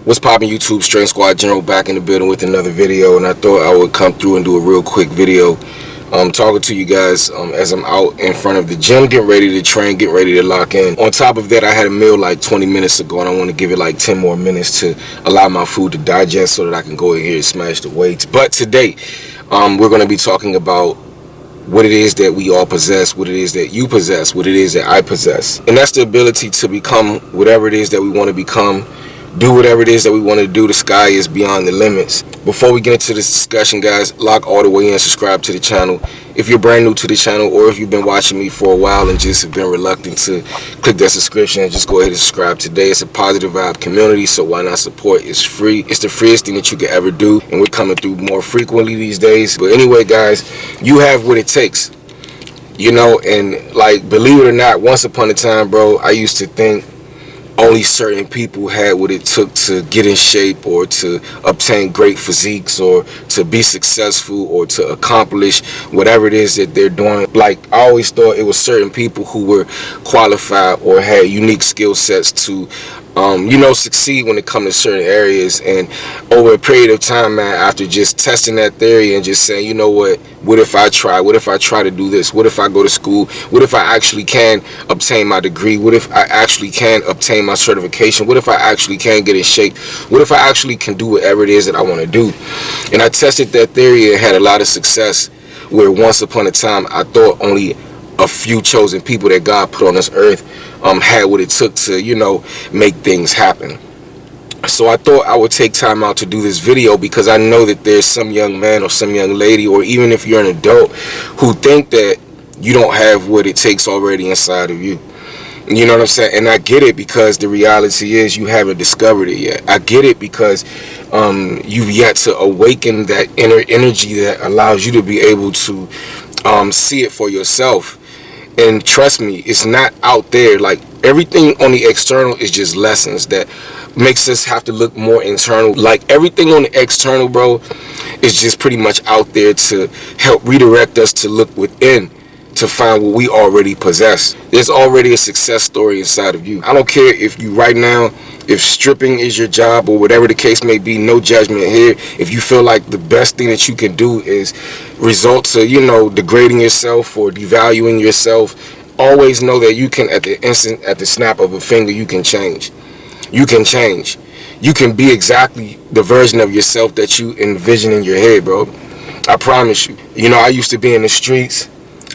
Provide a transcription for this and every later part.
What's poppin' YouTube? Strength Squad General back in the building with another video, and I thought I would come through and do a real quick video talking to you guys as I'm out in front of the gym, getting ready to train, getting ready to lock in. On top of that, I had a meal like 20 minutes ago, and I want to give it like 10 more minutes to allow my food to digest so that I can go in here and smash the weights. But today, we're going to be talking about what it is that we all possess, what it is that you possess, what it is that I possess. And that's the ability to become whatever it is that we want to become, do whatever it is that we want to do. The sky is beyond the limits. Before we get into this discussion, guys, lock all the way in, subscribe to the channel. If you're brand new to the channel, or if you've been watching me for a while and just have been reluctant to click that subscription, just go ahead and subscribe today. It's a positive vibe community, so why not support? It's free. It's the freest thing that you could ever do, and we're coming through more frequently these days. But anyway, guys, you have what it takes. You know, and like, believe it or not, once upon a time, bro, I used to think only certain people had what it took to get in shape, or to obtain great physiques, or to be successful, or to accomplish whatever it is that they're doing. Like, I always thought it was certain people who were qualified or had unique skill sets to succeed when it comes to certain areas. And over a period of time, man, after just testing that theory and just saying, you know what if I try? What if I try to do this? What if I go to school? What if I actually can obtain my degree? What if I actually can obtain my certification? What if I actually can get in shape? What if I actually can do whatever it is that I want to do? And I tested that theory and had a lot of success, where once upon a time I thought only a few chosen people that God put on this earth had what it took to, make things happen. So I thought I would take time out to do this video, because I know that there's some young man or some young lady, or even if you're an adult, who think that you don't have what it takes already inside of you. You know what I'm saying? And I get it, because the reality is you haven't discovered it yet. I get it because you've yet to awaken that inner energy that allows you to be able to see it for yourself. And trust me, it's not out there. Like, everything on the external is just lessons that makes us have to look more internal. Like, everything on the external, bro, is just pretty much out there to help redirect us to look within, to find what we already possess. There's already a success story inside of you. I don't care if you right now, if stripping is your job or whatever the case may be, no judgment here. If you feel like the best thing that you can do is result to, degrading yourself or devaluing yourself, always know that you can, at the instant, at the snap of a finger, you can change. You can change. You can be exactly the version of yourself that you envision in your head, bro. I promise you. I used to be in the streets.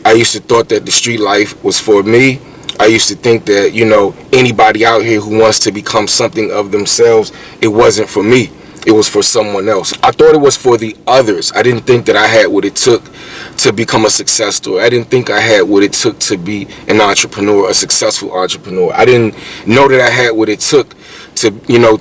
I used to thought that the street life was for me. I used to think that, anybody out here who wants to become something of themselves, it wasn't for me. It was for someone else. I thought it was for the others. I didn't think that I had what it took to become a success story. I didn't think I had what it took to be an entrepreneur, a successful entrepreneur. I didn't know that I had what it took to,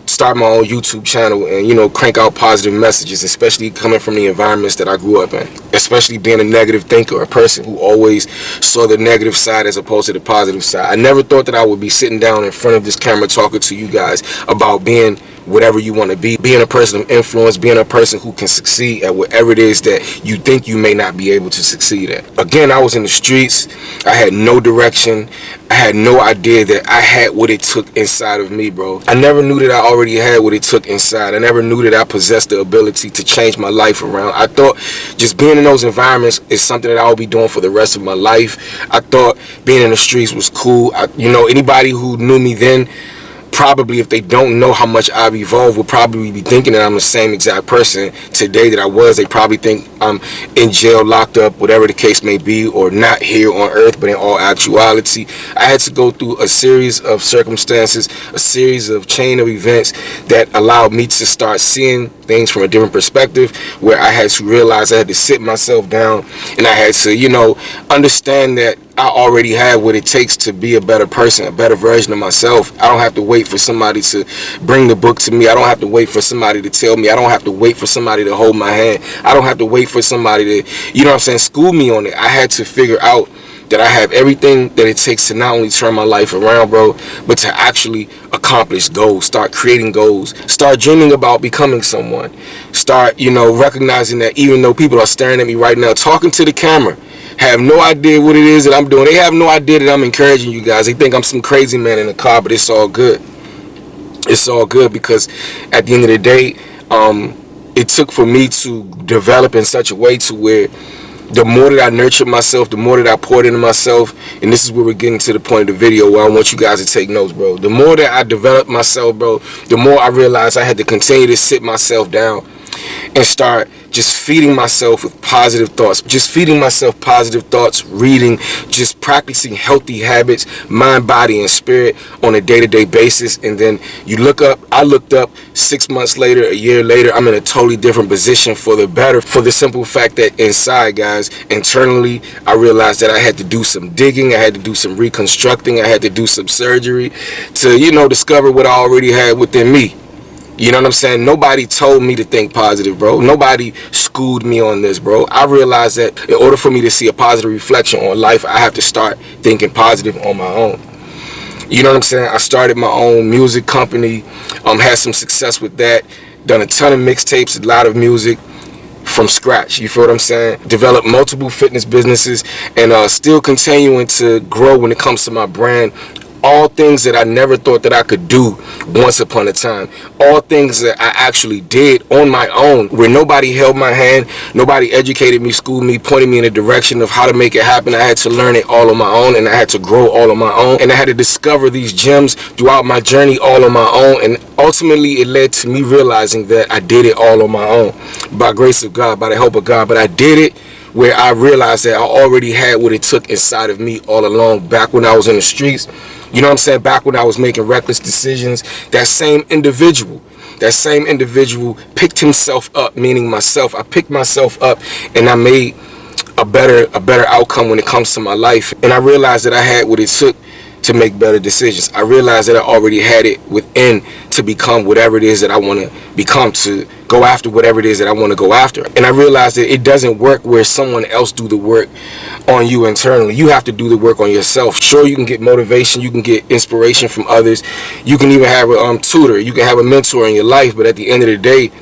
start my own YouTube channel and, crank out positive messages, especially coming from the environments that I grew up in. Especially being a negative thinker, a person who always saw the negative side as opposed to the positive side. I never thought that I would be sitting down in front of this camera talking to you guys about being whatever you want to be, being a person of influence, being a person who can succeed at whatever it is that you think you may not be able to succeed at. Again, I was in the streets. I had no direction. I had no idea that I had what it took inside of me, bro. I never knew that I already had what it took inside. I never knew that I possessed the ability to change my life around. I thought just being in those environments is something that I'll be doing for the rest of my life. I thought being in the streets was cool. Anybody who knew me then, probably, if they don't know how much I've evolved, will probably be thinking that I'm the same exact person today that I was. They probably think I'm in jail, locked up, whatever the case may be, or not here on earth. But in all actuality, I had to go through a series of circumstances, a series of chain of events that allowed me to start seeing things from a different perspective, where I had to realize I had to sit myself down, and I had to, understand that I already have what it takes to be a better person, a better version of myself. I don't have to wait for somebody to bring the book to me. I don't have to wait for somebody to tell me. I don't have to wait for somebody to hold my hand. I don't have to wait for somebody to, school me on it. I had to figure out that I have everything that it takes to not only turn my life around, bro, but to actually accomplish goals, start creating goals, start dreaming about becoming someone, start, recognizing that even though people are staring at me right now, talking to the camera, have no idea what it is that I'm doing. They have no idea that I'm encouraging you guys. They think I'm some crazy man in the car, but it's all good. It's all good, because at the end of the day, it took for me to develop in such a way to where the more that I nurtured myself, the more that I poured into myself, and this is where we're getting to the point of the video where I want you guys to take notes, bro. The more that I developed myself, bro, the more I realized I had to continue to sit myself down and start just feeding myself with positive thoughts, reading, just practicing healthy habits, mind, body, and spirit on a day-to-day basis. And then I looked up 6 months later, a year later, I'm in a totally different position for the better, for the simple fact that inside, guys, internally, I realized that I had to do some digging, I had to do some reconstructing, I had to do some surgery to, discover what I already had within me. You know what I'm saying? Nobody told me to think positive, bro. Nobody schooled me on this, bro. I realized that in order for me to see a positive reflection on life, I have to start thinking positive on my own. You know what I'm saying? I started my own music company, had some success with that, done a ton of mixtapes, a lot of music from scratch. You feel what I'm saying? Developed multiple fitness businesses, and still continuing to grow when it comes to my brand. All things that I never thought that I could do once upon a time. All things that I actually did on my own, where nobody held my hand, nobody educated me, schooled me, pointed me in a direction of how to make it happen. I had to learn it all on my own, and I had to grow all on my own, and I had to discover these gems throughout my journey all on my own. And ultimately it led to me realizing that I did it all on my own, by grace of God, by the help of God. But I did it where I realized that I already had what it took inside of me all along, back when I was in the streets. You know what I'm saying? Back when I was making reckless decisions, that same individual picked himself up, meaning myself. I picked myself up, and I made a better outcome when it comes to my life. And I realized that I had what it took to make better decisions. I realized that I already had it within to become whatever it is that I want to become, to go after whatever it is that I want to go after. And I realized that it doesn't work where someone else do the work on you internally. You have to do the work on yourself. Sure, you can get motivation, you can get inspiration from others, you can even have a tutor, you can have a mentor in your life, but at the end of the day,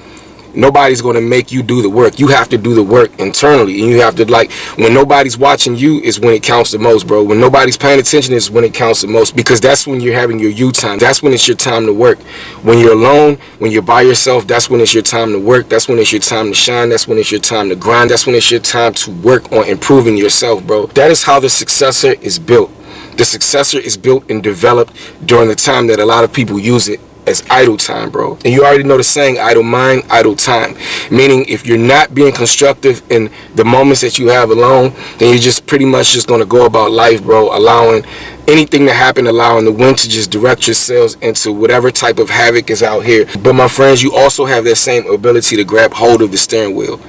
nobody's going to make you do the work. You have to do the work internally. And you have to, when nobody's watching you is when it counts the most, bro. When nobody's paying attention is when it counts the most, because that's when you're having your you time. That's when it's your time to work. When you're alone, when you're by yourself, that's when it's your time to work. That's when it's your time to shine. That's when it's your time to grind. That's when it's your time to work on improving yourself, bro. That is how the successor is built. The successor is built and developed during the time that a lot of people use it as idle time, bro. And you already know the saying, idle mind, idle time. Meaning, if you're not being constructive in the moments that you have alone, then you're just pretty much just going to go about life, bro, allowing anything to happen, allowing the wind to just direct your sails into whatever type of havoc is out here. But my friends, you also have that same ability to grab hold of the steering wheel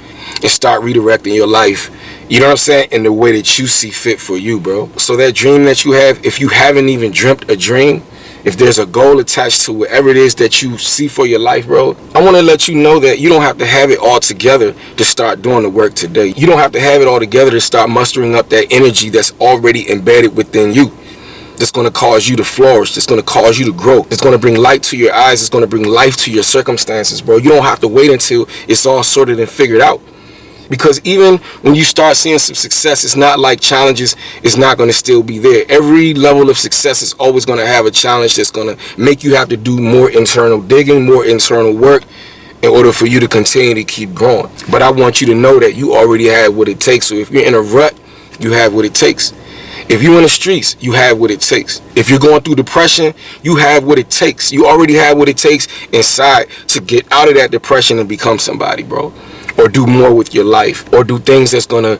and start redirecting your life, you know what I'm saying, in the way that you see fit for you, bro. So that dream that you have, if you haven't even dreamt a dream, if there's a goal attached to whatever it is that you see for your life, bro, I want to let you know that you don't have to have it all together to start doing the work today. You don't have to have it all together to start mustering up that energy that's already embedded within you. That's going to cause you to flourish. That's going to cause you to grow. It's going to bring light to your eyes. It's going to bring life to your circumstances, bro. You don't have to wait until it's all sorted and figured out. Because even when you start seeing some success, it's not like challenges is not going to still be there. Every level of success is always going to have a challenge that's going to make you have to do more internal digging, more internal work in order for you to continue to keep growing. But I want you to know that you already have what it takes. So if you're in a rut, you have what it takes. If you're in the streets, you have what it takes. If you're going through depression, you have what it takes. You already have what it takes inside to get out of that depression and become somebody, bro. Or do more with your life, or do things that's gonna,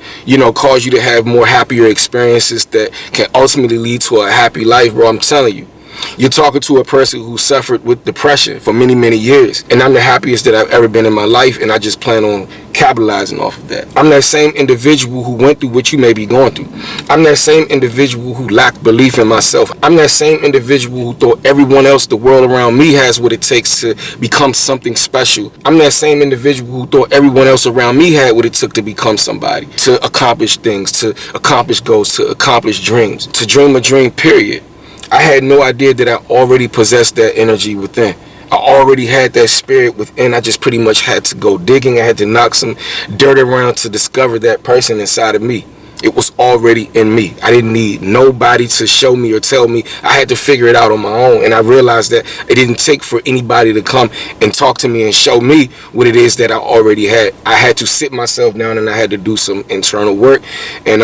cause you to have more happier experiences that can ultimately lead to a happy life, bro. I'm telling you. You're talking to a person who suffered with depression for many, many years. And I'm the happiest that I've ever been in my life, and I just plan on capitalizing off of that. I'm that same individual who went through what you may be going through. I'm that same individual who lacked belief in myself. I'm that same individual who thought everyone else, the world around me, has what it takes to become something special. I'm that same individual who thought everyone else around me had what it took to become somebody, to accomplish things, to accomplish goals, to accomplish dreams, to dream a dream, period. I had no idea that I already possessed that energy within. I already had that spirit within. I just pretty much had to go digging. I had to knock some dirt around to discover that person inside of me. It was already in me. I didn't need nobody to show me or tell me. I had to figure it out on my own. And I realized that it didn't take for anybody to come and talk to me and show me what it is that I already had. I had to sit myself down and I had to do some internal work. And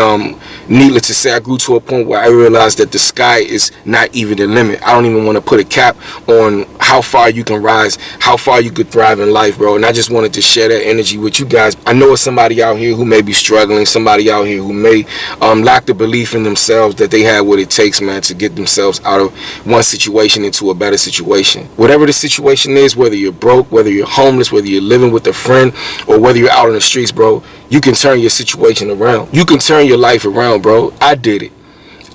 needless to say, I grew to a point where I realized that the sky is not even the limit. I don't even want to put a cap on how far you can rise, how far you could thrive in life, bro. And I just wanted to share that energy with you guys. I know it's somebody out here who may be struggling, somebody out here who may lack the belief in themselves that they have what it takes, man, to get themselves out of one situation into a better situation. Whatever the situation is, whether you're broke, whether you're homeless, whether you're living with a friend, or whether you're out on the streets, bro, you can turn your situation around. You can turn your life around, bro. I did it.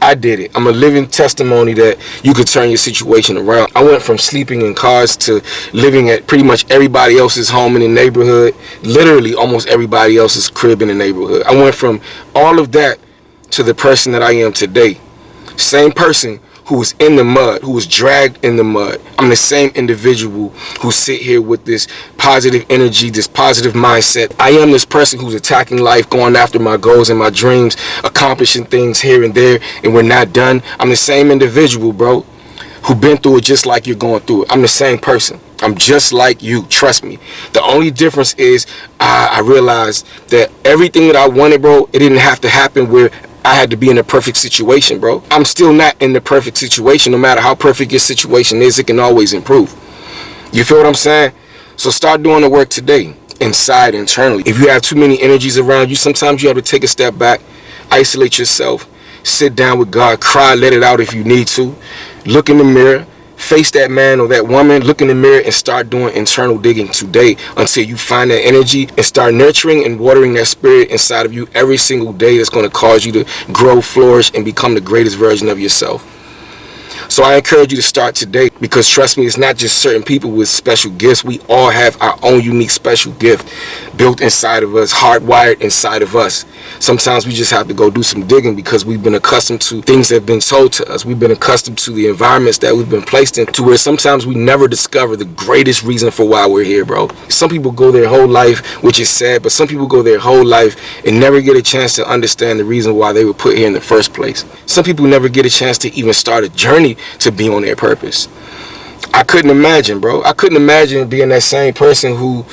I did it. I'm a living testimony that you could turn your situation around. I went from sleeping in cars to living at pretty much everybody else's home in the neighborhood, literally almost everybody else's crib in the neighborhood. I went from all of that to the person that I am today. Same person who was in the mud, who was dragged in the mud. I'm the same individual who sit here with this positive energy, this positive mindset. I am this person who's attacking life, going after my goals and my dreams, accomplishing things here and there, and we're not done. I'm the same individual, bro, who been through it just like you're going through it. I'm the same person. I'm just like you, trust me. The only difference is I realized that everything that I wanted, bro, it didn't have to happen where I had to be in a perfect situation, bro. I'm still not in the perfect situation. No matter how perfect your situation is, it can always improve. You feel what I'm saying? So start doing the work today, inside, internally. If you have too many energies around you, sometimes you have to take a step back, isolate yourself, sit down with God, cry, let it out if you need to. Look in the mirror, face that man or that woman, look in the mirror and start doing internal digging today until you find that energy and start nurturing and watering that spirit inside of you every single day that's going to cause you to grow, flourish, and become the greatest version of yourself. So I encourage you to start today, because trust me, it's not just certain people with special gifts. We all have our own unique special gift built inside of us, hardwired inside of us. Sometimes we just have to go do some digging because we've been accustomed to things that have been told to us. We've been accustomed to the environments that we've been placed in, to where sometimes we never discover the greatest reason for why we're here, bro. Some people go their whole life, which is sad, but some people go their whole life and never get a chance to understand the reason why they were put here in the first place. Some people never get a chance to even start a journey to be on their purpose. I couldn't imagine, bro. I couldn't imagine being that same person who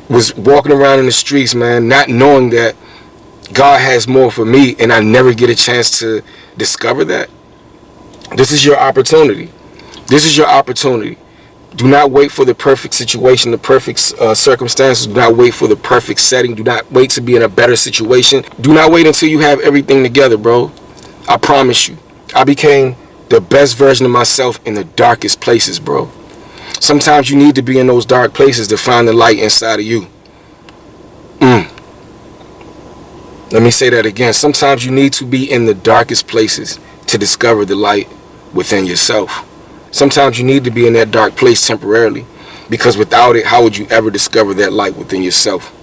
was walking around in the streets, man, not knowing that God has more for me, and I never get a chance to discover that. This is your opportunity. This is your opportunity. Do not wait for the perfect situation, the perfect circumstances. Do not wait for the perfect setting. Do not wait to be in a better situation. Do not wait until you have everything together, bro. I promise you. I became the best version of myself in the darkest places, bro. Sometimes you need to be in those dark places to find the light inside of you. Let me say that again. Sometimes you need to be in the darkest places to discover the light within yourself. Sometimes you need to be in that dark place temporarily, because without it, how would you ever discover that light within yourself?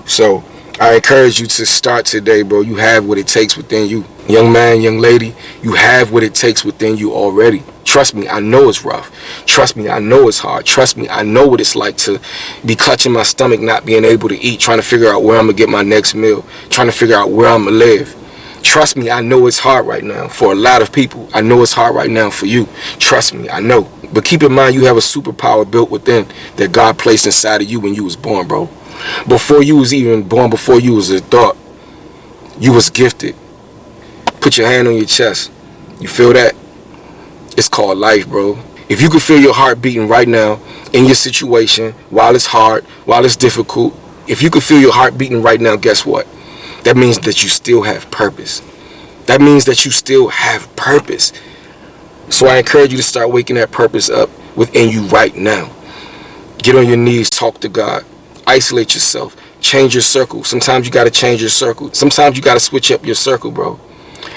So I encourage you to start today, bro. You have what it takes within you. Young man, young lady, you have what it takes within you already. Trust me, I know it's rough. Trust me, I know it's hard. Trust me, I know what it's like to be clutching my stomach, not being able to eat, trying to figure out where I'm going to get my next meal, trying to figure out where I'm going to live. Trust me, I know it's hard right now for a lot of people. I know it's hard right now for you. Trust me, I know. But keep in mind, you have a superpower built within that God placed inside of you when you was born, bro. Before you was even born, before you was a thought, you was gifted. Put your hand on your chest. You feel that? It's called life, bro. If you can feel your heart beating right now in your situation, while it's hard, while it's difficult, if you can feel your heart beating right now, guess what? That means that you still have purpose. That means that you still have purpose. So I encourage you to start waking that purpose up within you right now. Get on your knees, talk to God. Isolate yourself. Change your circle. Sometimes you got to change your circle. Sometimes you got to switch up your circle, bro,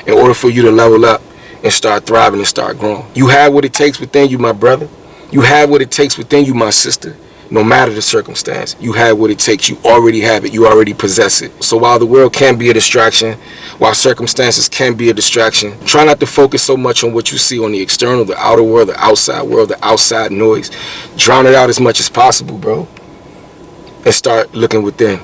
in order for you to level up and start thriving and start growing. You have what it takes within you, my brother. You have what it takes within you, my sister. No matter the circumstance, you have what it takes. You already have it. You already possess it. So while the world can be a distraction, while circumstances can be a distraction, try not to focus so much on what you see on the external, the outer world, the outside noise. Drown it out as much as possible, bro. And start looking within.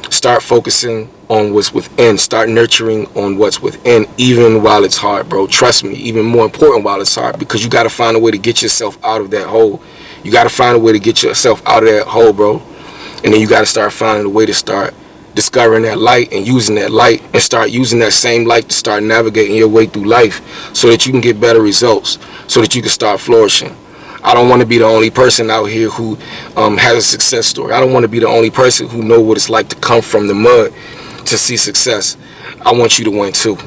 Start focusing on what's within. Start nurturing on what's within, even while it's hard, bro. Trust me, even more important while it's hard, because you got to find a way to get yourself out of that hole. You got to find a way to get yourself out of that hole, bro. And then you got to start finding a way to start discovering that light and using that light, and start using that same light to start navigating your way through life, so that you can get better results, so that you can start flourishing. I don't want to be the only person out here who has a success story. I don't want to be the only person who know what it's like to come from the mud to see success. I want you to win too.